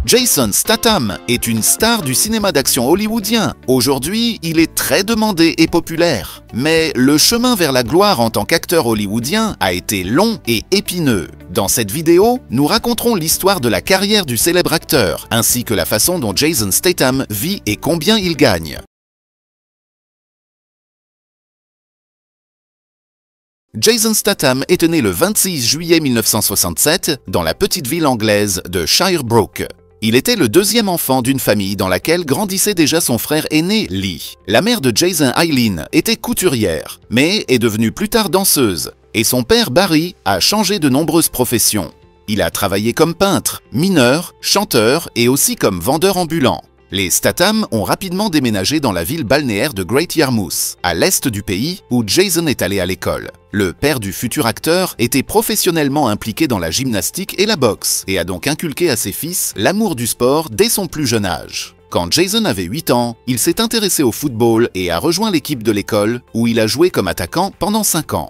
Jason Statham est une star du cinéma d'action hollywoodien. Aujourd'hui, il est très demandé et populaire. Mais le chemin vers la gloire en tant qu'acteur hollywoodien a été long et épineux. Dans cette vidéo, nous raconterons l'histoire de la carrière du célèbre acteur, ainsi que la façon dont Jason Statham vit et combien il gagne. Jason Statham est né le 26 juillet 1967 dans la petite ville anglaise de Shirebrook. Il était le deuxième enfant d'une famille dans laquelle grandissait déjà son frère aîné Lee. La mère de Jason, Eileen, était couturière, mais est devenue plus tard danseuse, et son père Barry a changé de nombreuses professions. Il a travaillé comme peintre, mineur, chanteur et aussi comme vendeur ambulant. Les Statham ont rapidement déménagé dans la ville balnéaire de Great Yarmouth, à l'est du pays, où Jason est allé à l'école. Le père du futur acteur était professionnellement impliqué dans la gymnastique et la boxe, et a donc inculqué à ses fils l'amour du sport dès son plus jeune âge. Quand Jason avait 8 ans, il s'est intéressé au football et a rejoint l'équipe de l'école, où il a joué comme attaquant pendant 5 ans.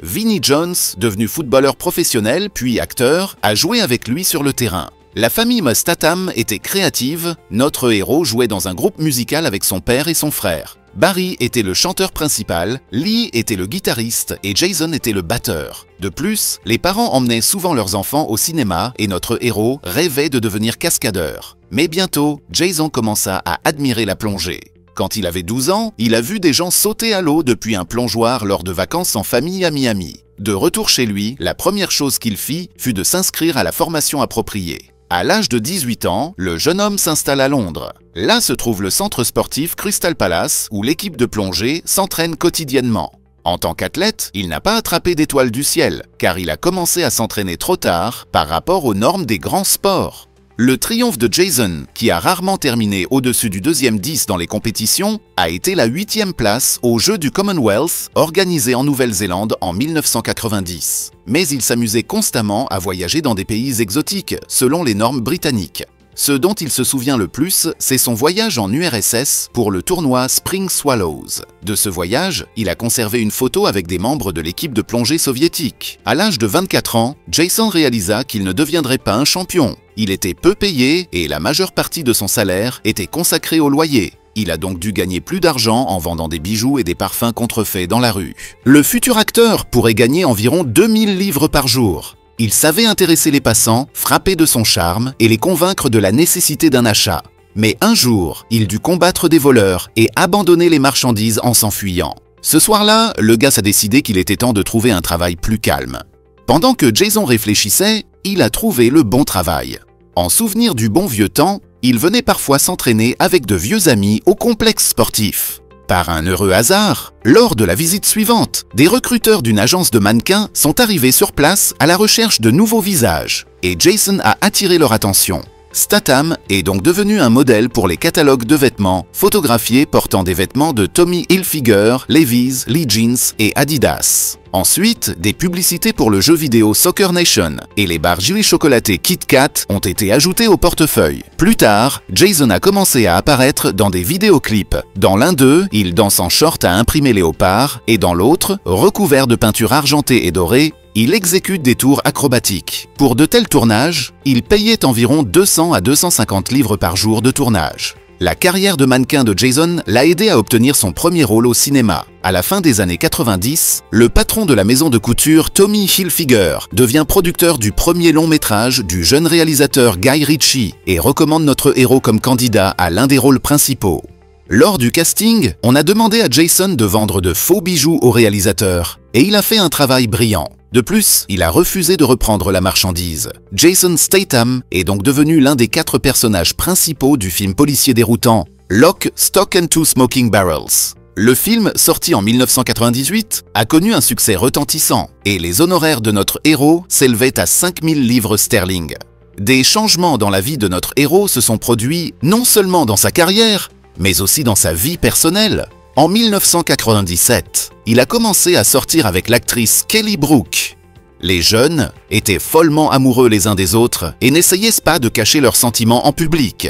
Vinnie Jones, devenu footballeur professionnel puis acteur, a joué avec lui sur le terrain. La famille Statham était créative, notre héros jouait dans un groupe musical avec son père et son frère. Barry était le chanteur principal, Lee était le guitariste et Jason était le batteur. De plus, les parents emmenaient souvent leurs enfants au cinéma et notre héros rêvait de devenir cascadeur. Mais bientôt, Jason commença à admirer la plongée. Quand il avait 12 ans, il a vu des gens sauter à l'eau depuis un plongeoir lors de vacances en famille à Miami. De retour chez lui, la première chose qu'il fit fut de s'inscrire à la formation appropriée. À l'âge de 18 ans, le jeune homme s'installe à Londres. Là se trouve le centre sportif Crystal Palace où l'équipe de plongée s'entraîne quotidiennement. En tant qu'athlète, il n'a pas attrapé d'étoile du ciel, car il a commencé à s'entraîner trop tard par rapport aux normes des grands sports. Le triomphe de Jason, qui a rarement terminé au-dessus du deuxième 10 dans les compétitions, a été la 8e place aux Jeux du Commonwealth organisés en Nouvelle-Zélande en 1990. Mais il s'amusait constamment à voyager dans des pays exotiques, selon les normes britanniques. Ce dont il se souvient le plus, c'est son voyage en URSS pour le tournoi Spring Swallows. De ce voyage, il a conservé une photo avec des membres de l'équipe de plongée soviétique. À l'âge de 24 ans, Jason réalisa qu'il ne deviendrait pas un champion. Il était peu payé et la majeure partie de son salaire était consacrée au loyer. Il a donc dû gagner plus d'argent en vendant des bijoux et des parfums contrefaits dans la rue. Le futur acteur pourrait gagner environ 2000 livres par jour. Il savait intéresser les passants, frapper de son charme et les convaincre de la nécessité d'un achat. Mais un jour, il dut combattre des voleurs et abandonner les marchandises en s'enfuyant. Ce soir-là, le gars a décidé qu'il était temps de trouver un travail plus calme. Pendant que Jason réfléchissait, il a trouvé le bon travail. En souvenir du bon vieux temps, il venait parfois s'entraîner avec de vieux amis au complexe sportif. Par un heureux hasard, lors de la visite suivante, des recruteurs d'une agence de mannequins sont arrivés sur place à la recherche de nouveaux visages, et Jason a attiré leur attention. Statham est donc devenu un modèle pour les catalogues de vêtements, photographiés portant des vêtements de Tommy Hilfiger, Levi's, Lee Jeans et Adidas. Ensuite, des publicités pour le jeu vidéo Soccer Nation et les barres gelées chocolatées Kit Kat ont été ajoutées au portefeuille. Plus tard, Jason a commencé à apparaître dans des vidéoclips. Dans l'un d'eux, il danse en short à imprimer léopard et dans l'autre, recouvert de peinture argentée et dorée, il exécute des tours acrobatiques. Pour de tels tournages, il payait environ 200 à 250 livres par jour de tournage. La carrière de mannequin de Jason l'a aidé à obtenir son premier rôle au cinéma. À la fin des années 90, le patron de la maison de couture Tommy Hilfiger devient producteur du premier long métrage du jeune réalisateur Guy Ritchie et recommande notre héros comme candidat à l'un des rôles principaux. Lors du casting, on a demandé à Jason de vendre de faux bijoux au réalisateur, et il a fait un travail brillant. De plus, il a refusé de reprendre la marchandise. Jason Statham est donc devenu l'un des 4 personnages principaux du film policier déroutant Lock, Stock and Two Smoking Barrels. Le film, sorti en 1998, a connu un succès retentissant, et les honoraires de notre héros s'élevaient à 5000 livres sterling. Des changements dans la vie de notre héros se sont produits non seulement dans sa carrière, mais aussi dans sa vie personnelle. En 1997, il a commencé à sortir avec l'actrice Kelly Brook. Les jeunes étaient follement amoureux les uns des autres et n'essayaient pas de cacher leurs sentiments en public.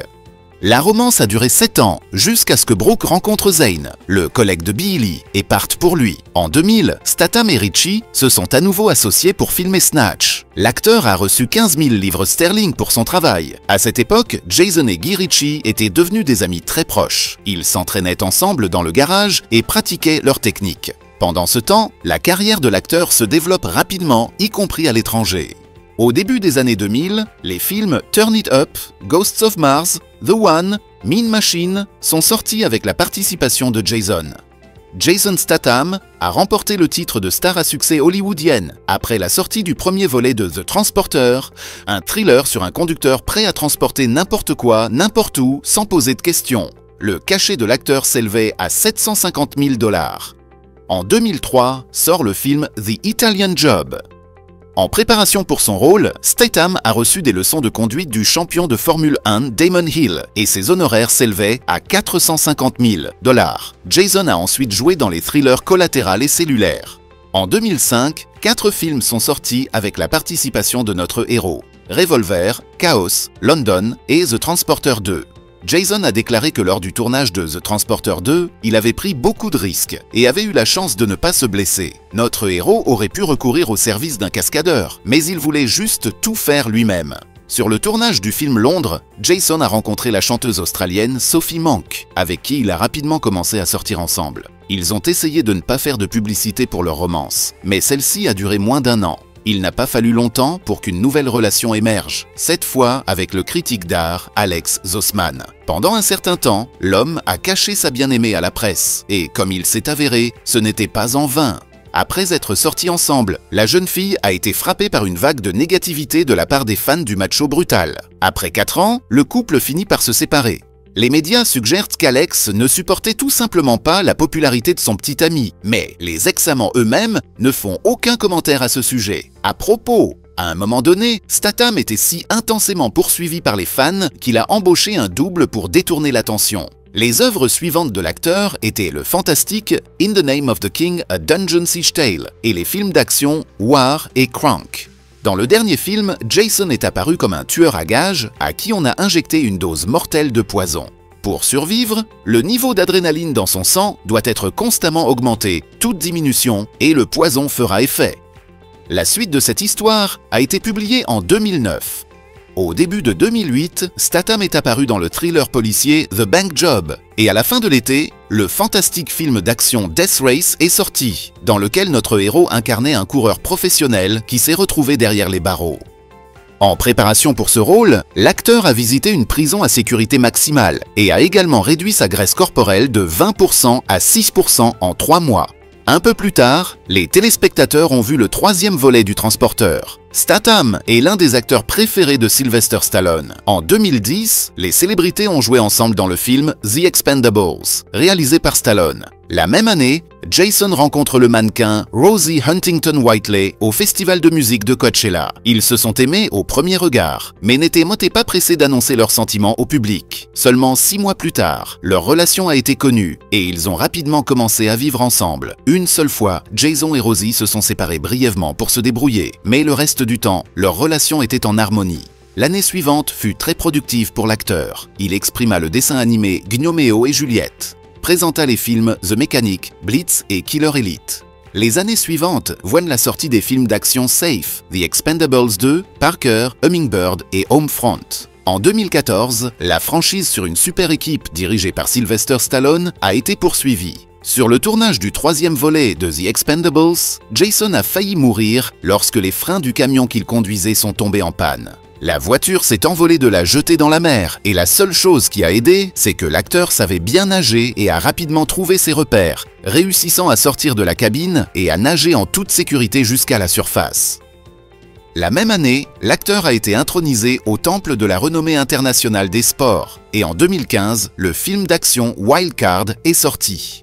La romance a duré 7 ans, jusqu'à ce que Brooke rencontre Zane, le collègue de Billy, et parte pour lui. En 2000, Statham et Ritchie se sont à nouveau associés pour filmer Snatch. L'acteur a reçu 15 000 livres sterling pour son travail. À cette époque, Jason et Guy Ritchie étaient devenus des amis très proches. Ils s'entraînaient ensemble dans le garage et pratiquaient leur technique. Pendant ce temps, la carrière de l'acteur se développe rapidement, y compris à l'étranger. Au début des années 2000, les films Turn It Up, Ghosts of Mars, The One, Mean Machine sont sortis avec la participation de Jason. Jason Statham a remporté le titre de star à succès hollywoodienne après la sortie du premier volet de The Transporter, un thriller sur un conducteur prêt à transporter n'importe quoi, n'importe où, sans poser de questions. Le cachet de l'acteur s'élevait à 750 000 $. En 2003, sort le film The Italian Job. En préparation pour son rôle, Statham a reçu des leçons de conduite du champion de Formule 1 Damon Hill et ses honoraires s'élevaient à 450 000 $. Jason a ensuite joué dans les thrillers Collatéral et Cellulaire. En 2005, 4 films sont sortis avec la participation de notre héros: Revolver, Chaos, London et The Transporter 2. Jason a déclaré que lors du tournage de The Transporter 2, il avait pris beaucoup de risques et avait eu la chance de ne pas se blesser. Notre héros aurait pu recourir au service d'un cascadeur, mais il voulait juste tout faire lui-même. Sur le tournage du film Londres, Jason a rencontré la chanteuse australienne Sophie Monk, avec qui il a rapidement commencé à sortir ensemble. Ils ont essayé de ne pas faire de publicité pour leur romance, mais celle-ci a duré moins d'1 an. Il n'a pas fallu longtemps pour qu'une nouvelle relation émerge, cette fois avec le critique d'art Alex Zossman. Pendant un certain temps, l'homme a caché sa bien-aimée à la presse, et comme il s'est avéré, ce n'était pas en vain. Après être sortis ensemble, la jeune fille a été frappée par une vague de négativité de la part des fans du macho brutal. Après 4 ans, le couple finit par se séparer. Les médias suggèrent qu'Alex ne supportait tout simplement pas la popularité de son petit ami, mais les ex-amants eux-mêmes ne font aucun commentaire à ce sujet. À propos, à un moment donné, Statham était si intensément poursuivi par les fans qu'il a embauché un double pour détourner l'attention. Les œuvres suivantes de l'acteur étaient le fantastique In the Name of the King, A Dungeon Siege Tale et les films d'action War et Crank. Dans le dernier film, Jason est apparu comme un tueur à gages à qui on a injecté une dose mortelle de poison. Pour survivre, le niveau d'adrénaline dans son sang doit être constamment augmenté, toute diminution, et le poison fera effet. La suite de cette histoire a été publiée en 2009. Au début de 2008, Statham est apparu dans le thriller policier The Bank Job, et à la fin de l'été, le fantastique film d'action Death Race est sorti, dans lequel notre héros incarnait un coureur professionnel qui s'est retrouvé derrière les barreaux. En préparation pour ce rôle, l'acteur a visité une prison à sécurité maximale et a également réduit sa graisse corporelle de 20% à 6% en 3 mois. Un peu plus tard, les téléspectateurs ont vu le 3e volet du Transporteur. Statham est l'un des acteurs préférés de Sylvester Stallone. En 2010, les célébrités ont joué ensemble dans le film The Expendables, réalisé par Stallone. La même année, Jason rencontre le mannequin Rosie Huntington-Whiteley au festival de musique de Coachella. Ils se sont aimés au premier regard, mais n'étaient pas pressés d'annoncer leurs sentiments au public. Seulement 6 mois plus tard, leur relation a été connue et ils ont rapidement commencé à vivre ensemble. Une seule fois, Jason et Rosie se sont séparés brièvement pour se débrouiller, mais le reste du temps, leur relation était en harmonie. L'année suivante fut très productive pour l'acteur. Il exprima le dessin animé Gnoméo et Juliette, présenta les films The Mechanic, Blitz et Killer Elite. Les années suivantes voient la sortie des films d'action Safe, The Expendables 2, Parker, Hummingbird et Homefront. En 2014, la franchise sur une super équipe dirigée par Sylvester Stallone a été poursuivie. Sur le tournage du 3e volet de The Expendables, Jason a failli mourir lorsque les freins du camion qu'il conduisait sont tombés en panne. La voiture s'est envolée de la jeter dans la mer et la seule chose qui a aidé, c'est que l'acteur savait bien nager et a rapidement trouvé ses repères, réussissant à sortir de la cabine et à nager en toute sécurité jusqu'à la surface. La même année, l'acteur a été intronisé au temple de la renommée internationale des sports et en 2015, le film d'action Wild Card est sorti.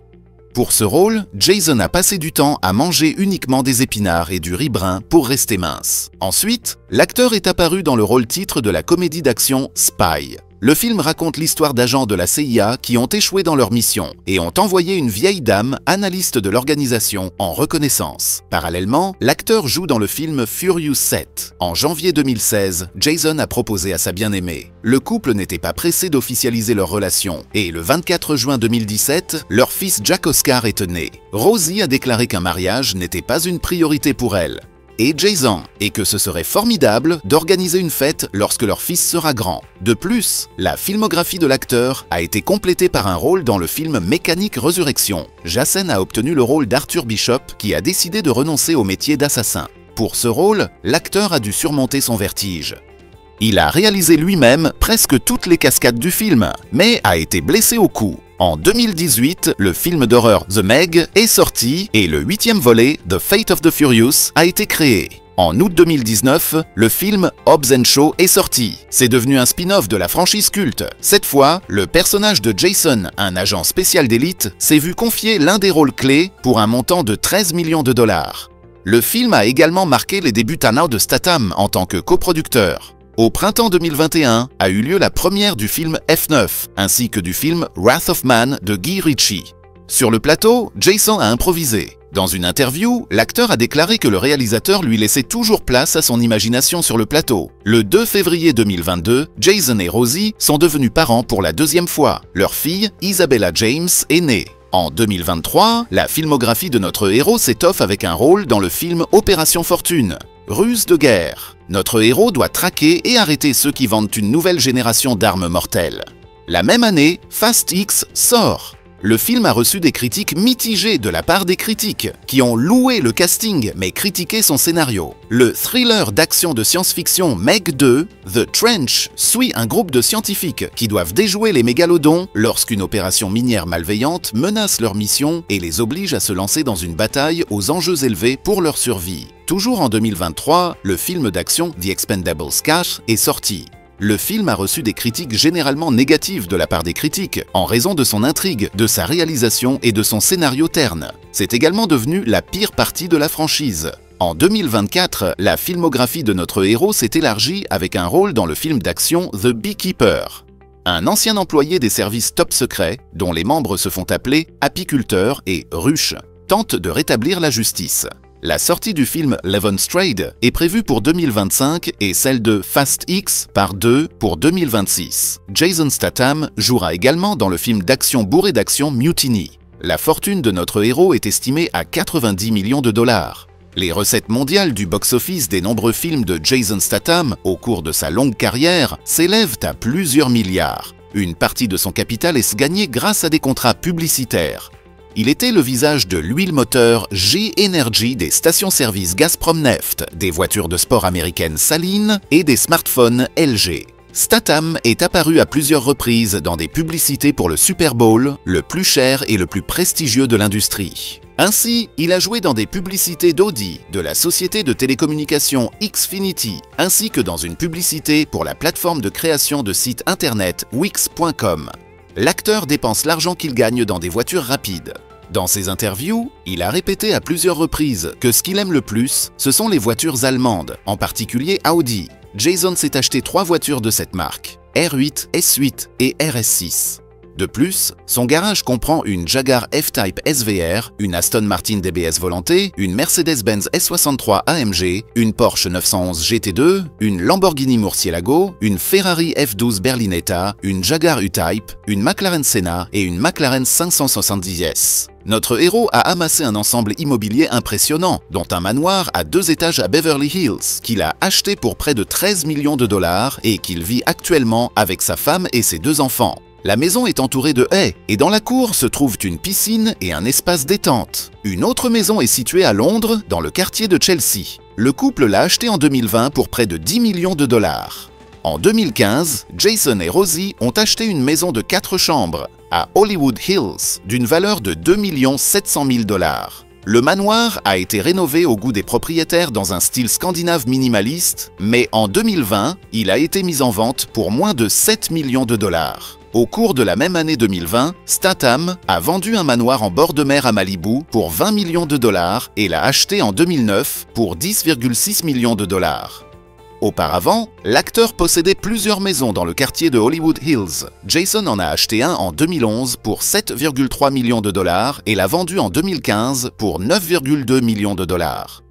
Pour ce rôle, Jason a passé du temps à manger uniquement des épinards et du riz brun pour rester mince. Ensuite, l'acteur est apparu dans le rôle titre de la comédie d'action Spy. Le film raconte l'histoire d'agents de la CIA qui ont échoué dans leur mission et ont envoyé une vieille dame, analyste de l'organisation, en reconnaissance. Parallèlement, l'acteur joue dans le film Furious 7. En janvier 2016, Jason a proposé à sa bien-aimée. Le couple n'était pas pressé d'officialiser leur relation et le 24 juin 2017, leur fils Jack Oscar est né. Rosie a déclaré qu'un mariage n'était pas une priorité pour elle et Jason, et que ce serait formidable d'organiser une fête lorsque leur fils sera grand. De plus, la filmographie de l'acteur a été complétée par un rôle dans le film Mécanique Resurrection. Jason a obtenu le rôle d'Arthur Bishop qui a décidé de renoncer au métier d'assassin. Pour ce rôle, l'acteur a dû surmonter son vertige. Il a réalisé lui-même presque toutes les cascades du film, mais a été blessé au cou. En 2018, le film d'horreur The Meg est sorti et le 8e volet, The Fate of the Furious, a été créé. En août 2019, le film Hobbs & Shaw est sorti. C'est devenu un spin-off de la franchise culte. Cette fois, le personnage de Jason, un agent spécial d'élite, s'est vu confier l'un des rôles clés pour un montant de 13 millions de dollars. Le film a également marqué les débuts de Statham en tant que coproducteur. Au printemps 2021 a eu lieu la première du film F9, ainsi que du film Wrath of Man de Guy Ritchie. Sur le plateau, Jason a improvisé. Dans une interview, l'acteur a déclaré que le réalisateur lui laissait toujours place à son imagination sur le plateau. Le 2 février 2022, Jason et Rosie sont devenus parents pour la deuxième fois. Leur fille, Isabella James, est née. En 2023, la filmographie de notre héros s'étoffe avec un rôle dans le film Opération Fortune. Ruse de guerre. Notre héros doit traquer et arrêter ceux qui vendent une nouvelle génération d'armes mortelles. La même année, Fast X sort. Le film a reçu des critiques mitigées de la part des critiques, qui ont loué le casting mais critiqué son scénario. Le thriller d'action de science-fiction Meg 2, The Trench, suit un groupe de scientifiques qui doivent déjouer les mégalodons lorsqu'une opération minière malveillante menace leur mission et les oblige à se lancer dans une bataille aux enjeux élevés pour leur survie. Toujours en 2023, le film d'action The Expendables 4 est sorti. Le film a reçu des critiques généralement négatives de la part des critiques, en raison de son intrigue, de sa réalisation et de son scénario terne. C'est également devenu la pire partie de la franchise. En 2024, la filmographie de notre héros s'est élargie avec un rôle dans le film d'action The Beekeeper. Un ancien employé des services top secrets, dont les membres se font appeler apiculteurs et ruches, tente de rétablir la justice. La sortie du film Levon Strayed est prévue pour 2025 et celle de Fast X par 2 pour 2026. Jason Statham jouera également dans le film d'action bourré d'action Mutiny. La fortune de notre héros est estimée à 90 millions de dollars. Les recettes mondiales du box-office des nombreux films de Jason Statham au cours de sa longue carrière s'élèvent à plusieurs milliards. Une partie de son capital est gagnée grâce à des contrats publicitaires. Il était le visage de l'huile moteur G-Energy des stations-service Gazprom Neft, des voitures de sport américaines Saline et des smartphones LG. Statham est apparu à plusieurs reprises dans des publicités pour le Super Bowl, le plus cher et le plus prestigieux de l'industrie. Ainsi, il a joué dans des publicités d'Audi, de la société de télécommunications Xfinity, ainsi que dans une publicité pour la plateforme de création de sites internet Wix.com. L'acteur dépense l'argent qu'il gagne dans des voitures rapides. Dans ses interviews, il a répété à plusieurs reprises que ce qu'il aime le plus, ce sont les voitures allemandes, en particulier Audi. Jason s'est acheté 3 voitures de cette marque, R8, S8 et RS6. De plus, son garage comprend une Jaguar F-Type SVR, une Aston Martin DBS Volante, une Mercedes-Benz S63 AMG, une Porsche 911 GT2, une Lamborghini Murcielago, une Ferrari F12 Berlinetta, une Jaguar U-Type, une McLaren Senna et une McLaren 570S. Notre héros a amassé un ensemble immobilier impressionnant, dont un manoir à 2 étages à Beverly Hills, qu'il a acheté pour près de 13 millions de dollars et qu'il vit actuellement avec sa femme et ses 2 enfants. La maison est entourée de haies et dans la cour se trouvent une piscine et un espace détente. Une autre maison est située à Londres, dans le quartier de Chelsea. Le couple l'a acheté en 2020 pour près de 10 millions de dollars. En 2015, Jason et Rosie ont acheté une maison de 4 chambres à Hollywood Hills d'une valeur de 2 700 000 dollars. Le manoir a été rénové au goût des propriétaires dans un style scandinave minimaliste, mais en 2020, il a été mis en vente pour moins de 7 millions de dollars. Au cours de la même année 2020, Statham a vendu un manoir en bord de mer à Malibu pour 20 millions de dollars et l'a acheté en 2009 pour 10,6 millions de dollars. Auparavant, l'acteur possédait plusieurs maisons dans le quartier de Hollywood Hills. Jason en a acheté un en 2011 pour 7,3 millions de dollars et l'a vendu en 2015 pour 9,2 millions de dollars.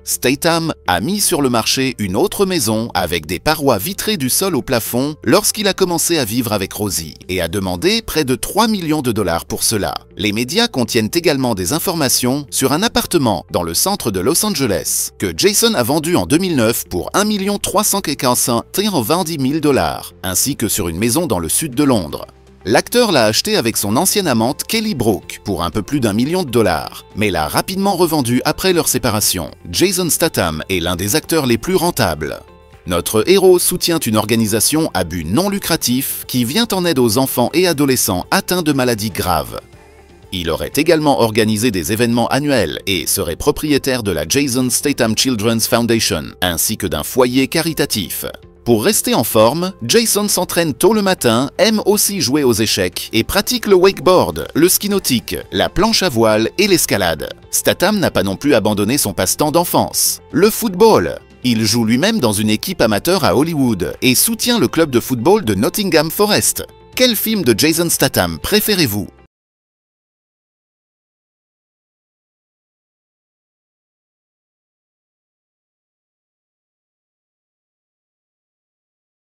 Statham a mis sur le marché une autre maison avec des parois vitrées du sol au plafond lorsqu'il a commencé à vivre avec Rosie et a demandé près de 3 millions de dollars pour cela. Les médias contiennent également des informations sur un appartement dans le centre de Los Angeles que Jason a vendu en 2009 pour 1 320 000 dollars, ainsi que sur une maison dans le sud de Londres. L'acteur l'a acheté avec son ancienne amante Kelly Brook pour un peu plus d'1 million de dollars, mais l'a rapidement revendu après leur séparation. Jason Statham est l'un des acteurs les plus rentables. Notre héros soutient une organisation à but non lucratif qui vient en aide aux enfants et adolescents atteints de maladies graves. Il aurait également organisé des événements annuels et serait propriétaire de la Jason Statham Children's Foundation, ainsi que d'un foyer caritatif. Pour rester en forme, Jason s'entraîne tôt le matin, aime aussi jouer aux échecs et pratique le wakeboard, le ski nautique, la planche à voile et l'escalade. Statham n'a pas non plus abandonné son passe-temps d'enfance, le football. Il joue lui-même dans une équipe amateur à Hollywood et soutient le club de football de Nottingham Forest. Quel film de Jason Statham préférez-vous ?